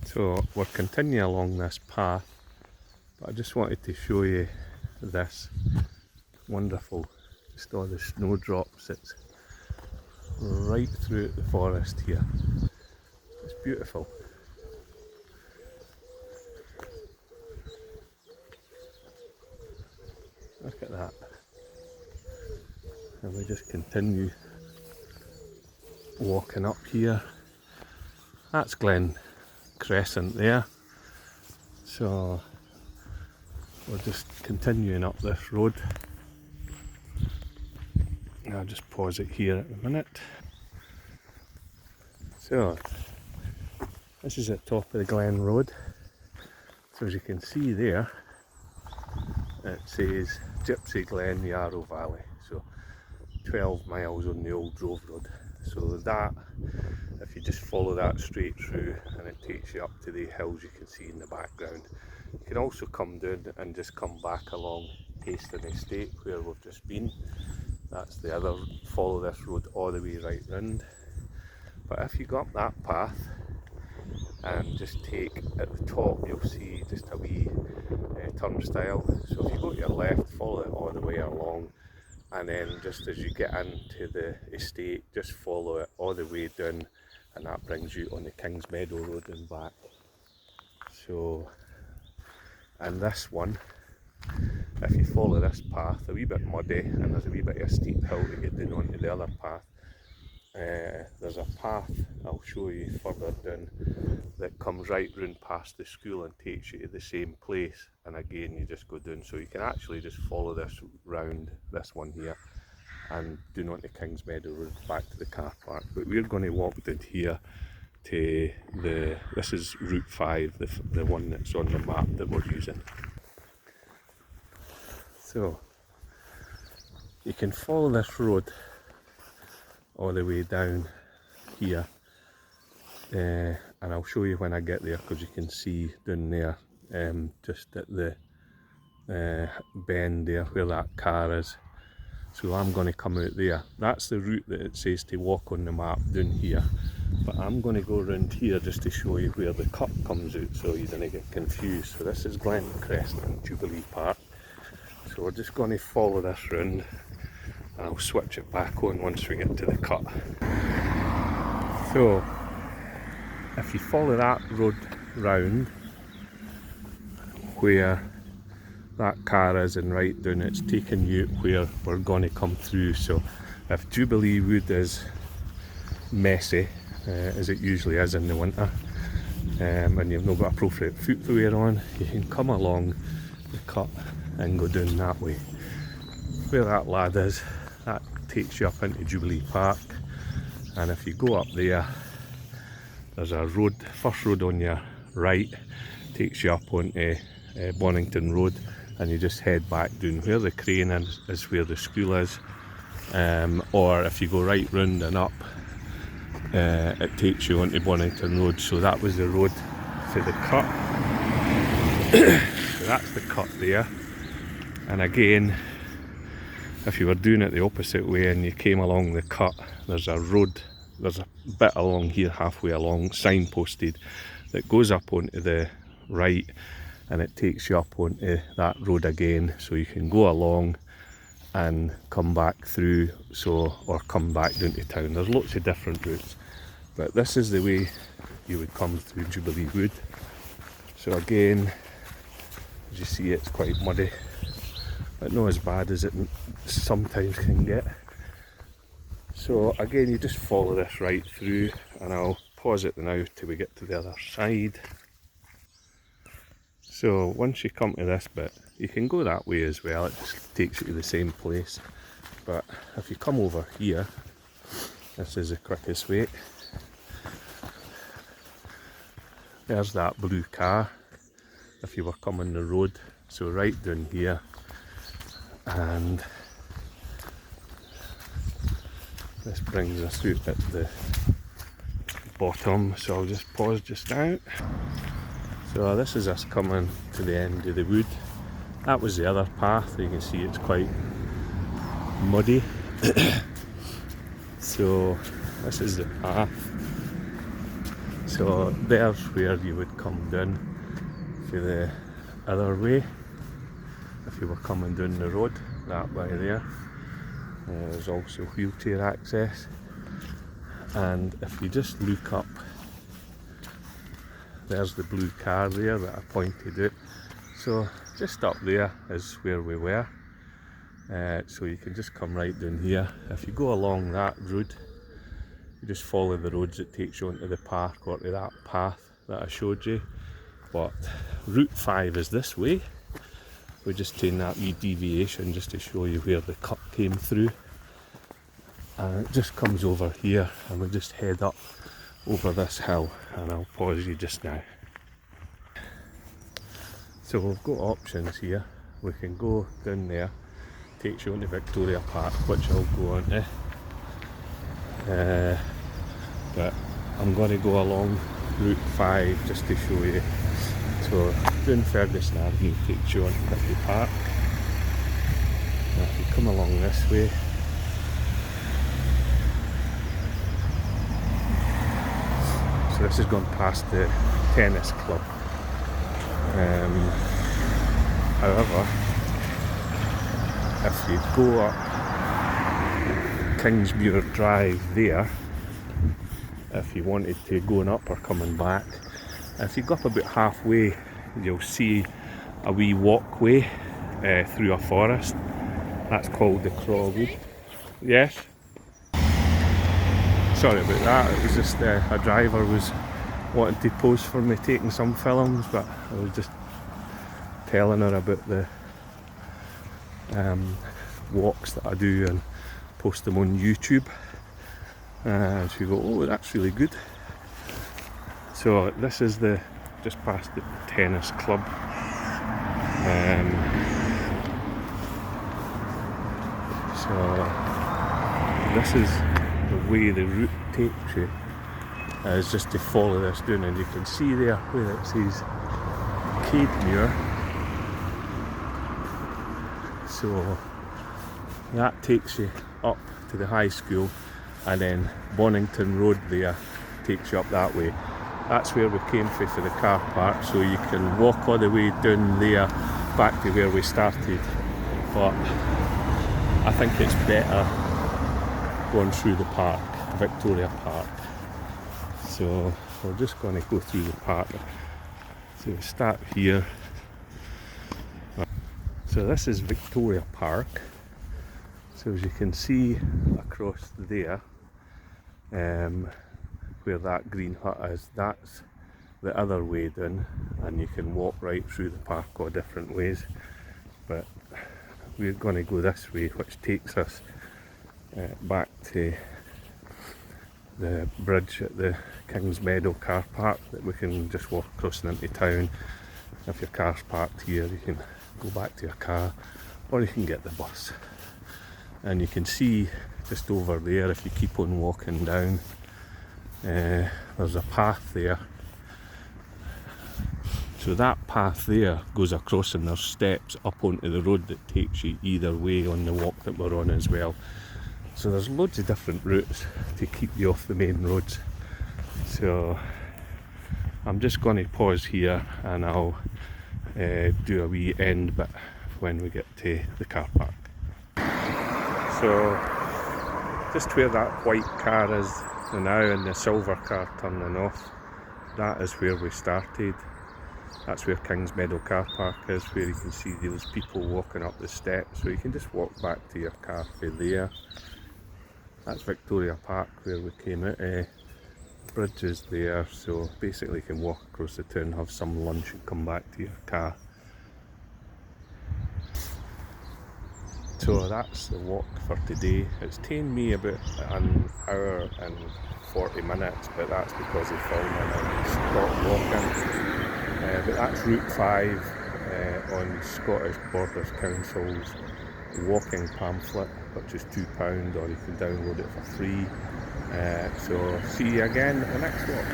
So we're continuing along this path, but I just wanted to show you this wonderful, just all the snowdrops that's right through the forest here. It's beautiful. Look at that. And we just continue walking up here. That's Glen Crescent there. So we're just continuing up this road. I'll just pause it here at the minute. So this is at top of the Glen Road. So as you can see there, it says Gypsy Glen Yarrow Valley. So 12 miles on the old Drove Road. So that, if you just follow that straight through, and it takes you up to the hills you can see in the background. You can also come down and just come back along Haystoun Estate where we've just been. That's the other, follow this road all the way right round. But if you go up that path and just take, at the top you'll see just a wee turnstile. So if you go to your left, follow it all the way along, and then just as you get into the estate, just follow it all the way down, and that brings you on the Kings Meadow Road and back. So, and this one, if you follow this path, a wee bit muddy, and there's a wee bit of a steep hill to get down onto the other path. There's a path I'll show you further down that comes right round past the school and takes you to the same place, and again you just go down. So you can actually just follow this round, this one here, and down onto Kings Meadow Road back to the car park. But we're going to walk down here to this is Route 5, the one that's on the map that we're using. So you can follow this road all the way down here, and I'll show you when I get there, because you can see down there, just at the bend there where that car is. So I'm going to come out there. That's the route that it says to walk on the map down here, but I'm going to go around here just to show you where the cut comes out so you don't get confused. So this is Glen Crescent, Jubilee Park. So we're just going to follow this round, and I'll switch it back on once we get to the cut. So if you follow that road round where that car is, and right down, it's taking you where we're going to come through. So if Jubilee Wood is messy, as it usually is in the winter, and you've not got appropriate footwear on, you can come along the cut and go down that way. Where that lad is, that takes you up into Jubilee Park, and if you go up there, there's a road, first road on your right, takes you up onto Bonington Road, and you just head back down. Where the crane is where the school is, or if you go right round and up, it takes you onto Bonington Road. So that was the road to the cut. So that's the cut there. And again, if you were doing it the opposite way and you came along the cut, there's a road, there's a bit along here, halfway along, signposted, that goes up onto the right, and it takes you up onto that road again, so you can go along and come back through, or come back down to town. There's lots of different routes, but this is the way you would come through Jubilee Wood. So again, as you see, it's quite muddy, but not as bad as it sometimes can get. So again, you just follow this right through, and I'll pause it now till we get to the other side. So once you come to this bit, you can go that way as well, it just takes you to the same place. But if you come over here, this is the quickest way. There's that blue car, if you were coming the road. So right down here, and this brings us out at the bottom, so I'll just pause just now. So this is us coming to the end of the wood. That was the other path. You can see it's quite muddy. So this is the path. So there's where you would come down for the other way if you were coming down the road that way there. There's also wheelchair access, and if you just look up, there's the blue car there that I pointed out. So just up there is where we were. So you can just come right down here. If you go along that road, you just follow the roads that takes you onto the park or to that path that I showed you. But Route 5 is this way. We're just taking that wee deviation just to show you where the cut came through. And it just comes over here, and we just head up over this hill, and I'll pause you just now. So we've got options here. We can go down there, takes you onto Victoria Park, which I'll go on to. But I'm going to go along Route 5 just to show you. So down Ferguson Avenue takes you onto Victoria Park. Now if you come along this way, so this has gone past the tennis club. However, if you go up Kingsmuir Drive there, if you wanted to going up or coming back, if you go up about halfway, you'll see a wee walkway through a forest. That's called the Crawwood. Yes? Sorry about that, it was just a driver was wanting to pose for me taking some films, but I was just telling her about the walks that I do and post them on YouTube, and she go, oh, that's really good. So this is the just past the tennis club. So this is the way the route takes you, is just to follow this down, and you can see there where it says Cademuir. So that takes you up to the high school, and then Bonington Road there takes you up that way. That's where we came for the car park, so you can walk all the way down there back to where we started, but I think it's better going through the park, Victoria Park. So we're just going to go through the park. So we start here. So this is Victoria Park. So as you can see across there, where that green hut is, that's the other way down, and you can walk right through the park all different ways. But we're going to go this way, which takes us back to the bridge at the Kings Meadow car park that we can just walk across and into town. If your car's parked here, you can go back to your car, or you can get the bus. And you can see just over there, if you keep on walking down, there's a path there. So that path there goes across, and there's steps up onto the road that takes you either way on the walk that we're on as well. So there's loads of different routes to keep you off the main roads. So I'm just going to pause here, and I'll do a wee end bit when we get to the car park. So just where that white car is now and the silver car turning off, that is where we started. That's where Kings Meadow car park is, where you can see those people walking up the steps, so you can just walk back to your car from there. That's Victoria Park where we came out. Bridge is there, so basically you can walk across the town, have some lunch and come back to your car. So that's the walk for today. It's taken me about an hour and 40 minutes, but that's because of filming and stopped walking. But that's Route 5 on Scottish Borders Council's walking pamphlet, which is £2, or you can download it for free. So see you again at the next walk.